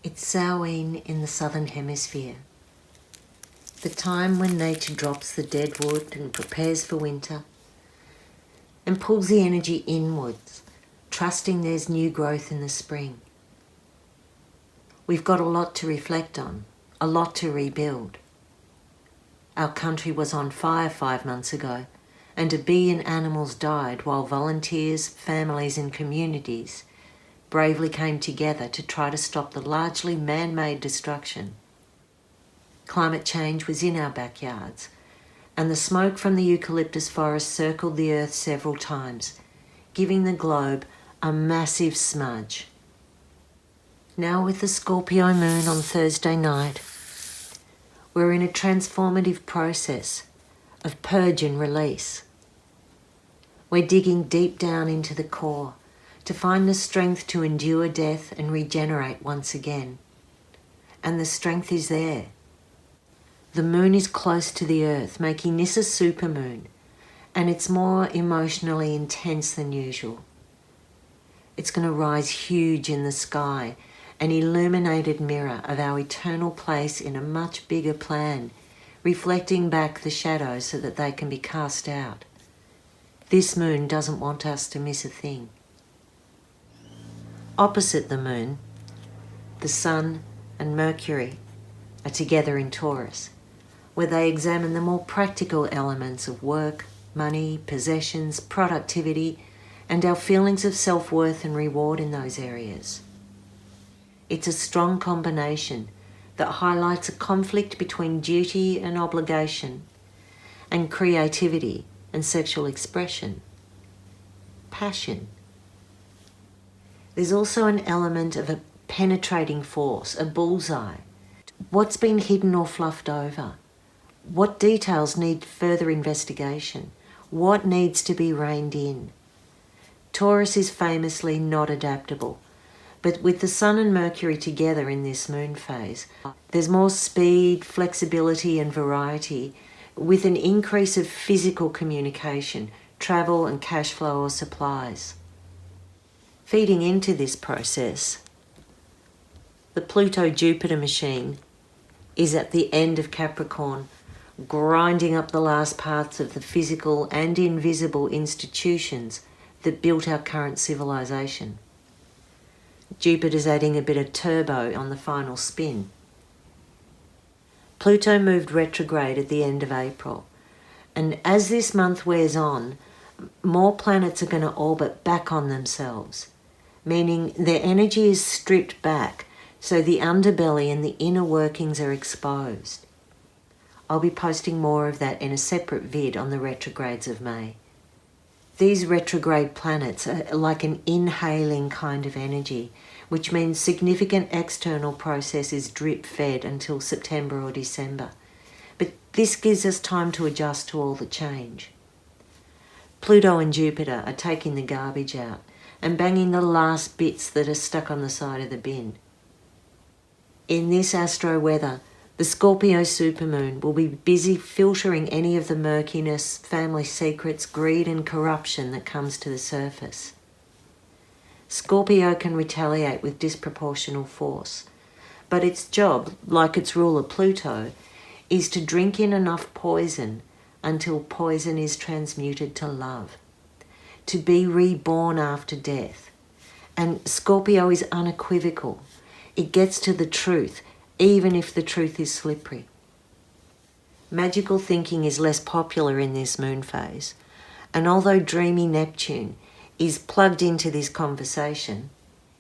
It's SAMHAIN in the southern hemisphere, the time when nature drops the dead wood and prepares for winter and pulls the energy inwards, trusting there's new growth in the spring. We've got a lot to reflect on, a lot to rebuild. Our country was on fire 5 months ago, and 1 billion animals died while volunteers, families and communities bravely came together to try to stop the largely man-made destruction. Climate change was in our backyards, and the smoke from the eucalyptus forest circled the earth several times, giving the globe a massive smudge. Now with the Scorpio moon on Thursday night, we're in a transformative process of purge and release. We're digging deep down into the core to find the strength to endure death and regenerate once again. And the strength is there. The moon is close to the earth, making this a supermoon, and it's more emotionally intense than usual. It's going to rise huge in the sky, an illuminated mirror of our eternal place in a much bigger plan, reflecting back the shadows so that they can be cast out. This moon doesn't want us to miss a thing. Opposite the moon, the Sun and Mercury are together in Taurus, where they examine the more practical elements of work, money, possessions, productivity, and our feelings of self-worth and reward in those areas. It's a strong combination that highlights a conflict between duty and obligation, and creativity and sexual expression, passion. There's also an element of a penetrating force, a bullseye. What's been hidden or fluffed over? What details need further investigation? What needs to be reined in? Taurus is famously not adaptable, but with the Sun and Mercury together in this moon phase, there's more speed, flexibility and variety, with an increase of physical communication, travel and cash flow or supplies. Feeding into this process, the Pluto-Jupiter machine is at the end of Capricorn, grinding up the last parts of the physical and invisible institutions that built our current civilization. Jupiter's adding a bit of turbo on the final spin. Pluto moved retrograde at the end of April, and as this month wears on, more planets are going to orbit back on themselves, meaning their energy is stripped back, so the underbelly and the inner workings are exposed. I'll be posting more of that in a separate vid on the retrogrades of May. These retrograde planets are like an inhaling kind of energy, which means significant external processes drip-fed until September or December. But this gives us time to adjust to all the change. Pluto and Jupiter are taking the garbage out and banging the last bits that are stuck on the side of the bin. In this astro weather, the Scorpio Supermoon will be busy filtering any of the murkiness, family secrets, greed and corruption that comes to the surface. Scorpio can retaliate with disproportional force, but its job, like its ruler Pluto, is to drink in enough poison until poison is transmuted to love, to be reborn after death. And Scorpio is unequivocal. It gets to the truth, even if the truth is slippery. Magical thinking is less popular in this moon phase, and although dreamy Neptune is plugged into this conversation,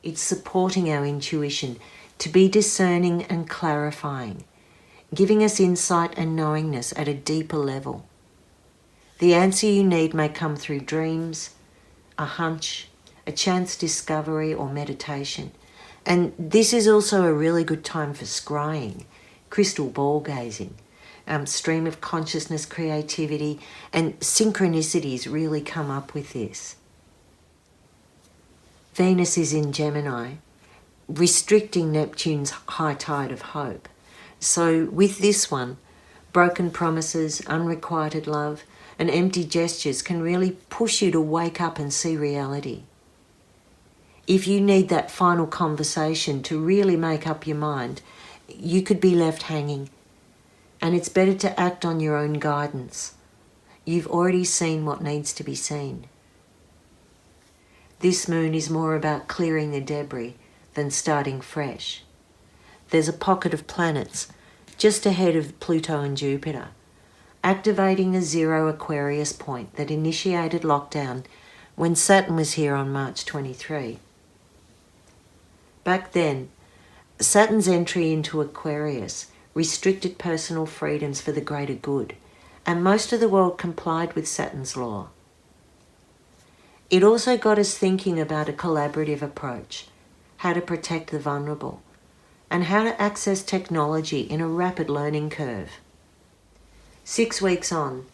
it's supporting our intuition to be discerning and clarifying, giving us insight and knowingness at a deeper level. The answer you need may come through dreams, a hunch, a chance discovery or meditation. And this is also a really good time for scrying, crystal ball gazing, stream of consciousness creativity, and synchronicities really come up with this. Venus is in Gemini, restricting Neptune's high tide of hope. So with this one, broken promises, unrequited love, and empty gestures can really push you to wake up and see reality. If you need that final conversation to really make up your mind, you could be left hanging. And it's better to act on your own guidance. You've already seen what needs to be seen. This moon is more about clearing the debris than starting fresh. There's a pocket of planets just ahead of Pluto and Jupiter, activating a zero Aquarius point that initiated lockdown when Saturn was here on March 23. Back then, Saturn's entry into Aquarius restricted personal freedoms for the greater good, and most of the world complied with Saturn's law. It also got us thinking about a collaborative approach, how to protect the vulnerable, and how to access technology in a rapid learning curve. 6 weeks on,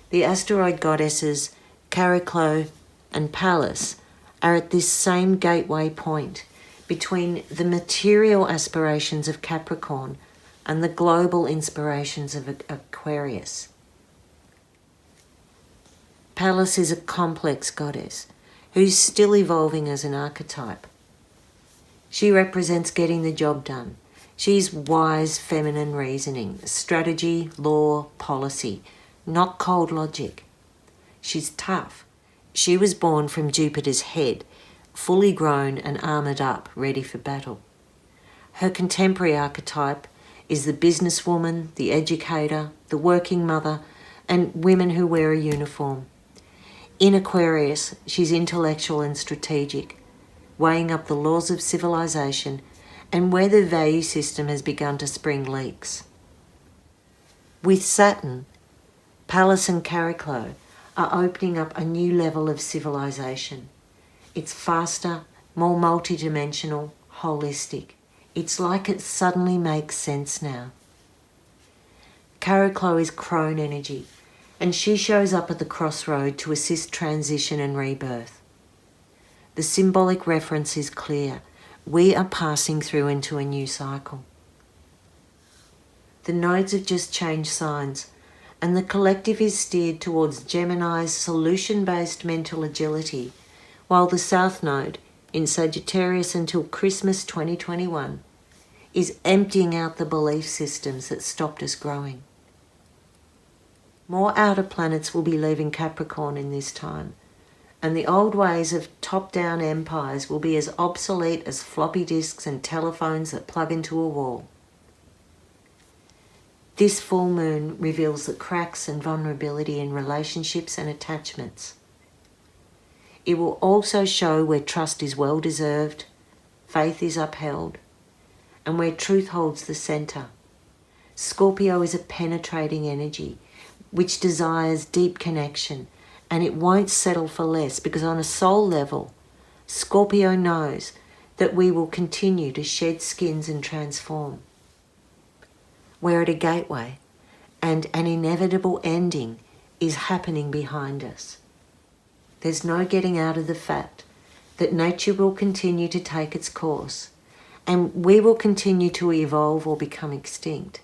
the asteroid goddesses Chariklo and Pallas are at this same gateway point between the material aspirations of Capricorn and the global inspirations of Aquarius. Pallas is a complex goddess who's still evolving as an archetype. She represents getting the job done. She's wise feminine reasoning, strategy, law, policy, not cold logic. She's tough. She was born from Jupiter's head, fully grown and armoured up, ready for battle. Her contemporary archetype is the businesswoman, the educator, the working mother, and women who wear a uniform. In Aquarius, she's intellectual and strategic, weighing up the laws of civilization and where the value system has begun to spring leaks. With Saturn, Pallas and Chariklo are opening up a new level of civilization. It's faster, more multidimensional, holistic. It's like it suddenly makes sense now. Chariklo is crone energy, and she shows up at the crossroad to assist transition and rebirth. The symbolic reference is clear. We are passing through into a new cycle. The nodes have just changed signs, and the collective is steered towards Gemini's solution-based mental agility, while the South Node, in Sagittarius until Christmas 2021, is emptying out the belief systems that stopped us growing. More outer planets will be leaving Capricorn in this time, and the old ways of top-down empires will be as obsolete as floppy disks and telephones that plug into a wall. This full moon reveals the cracks and vulnerability in relationships and attachments. It will also show where trust is well-deserved, faith is upheld, and where truth holds the centre. Scorpio is a penetrating energy which desires deep connection, and it won't settle for less, because on a soul level, Scorpio knows that we will continue to shed skins and transform. We're at a gateway, and an inevitable ending is happening behind us. There's no getting out of the fact that nature will continue to take its course, and we will continue to evolve or become extinct.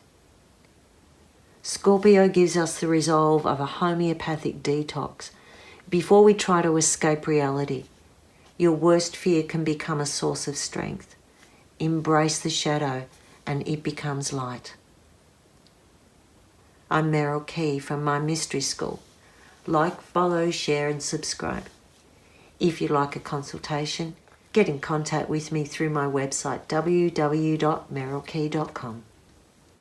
Scorpio gives us the resolve of a homeopathic detox before we try to escape reality. Your worst fear can become a source of strength. Embrace the shadow and it becomes light. I'm Merryl Key from My Mystery School. Like, follow, share and subscribe. If you'd like a consultation, get in contact with me through my website www.merrylkey.com.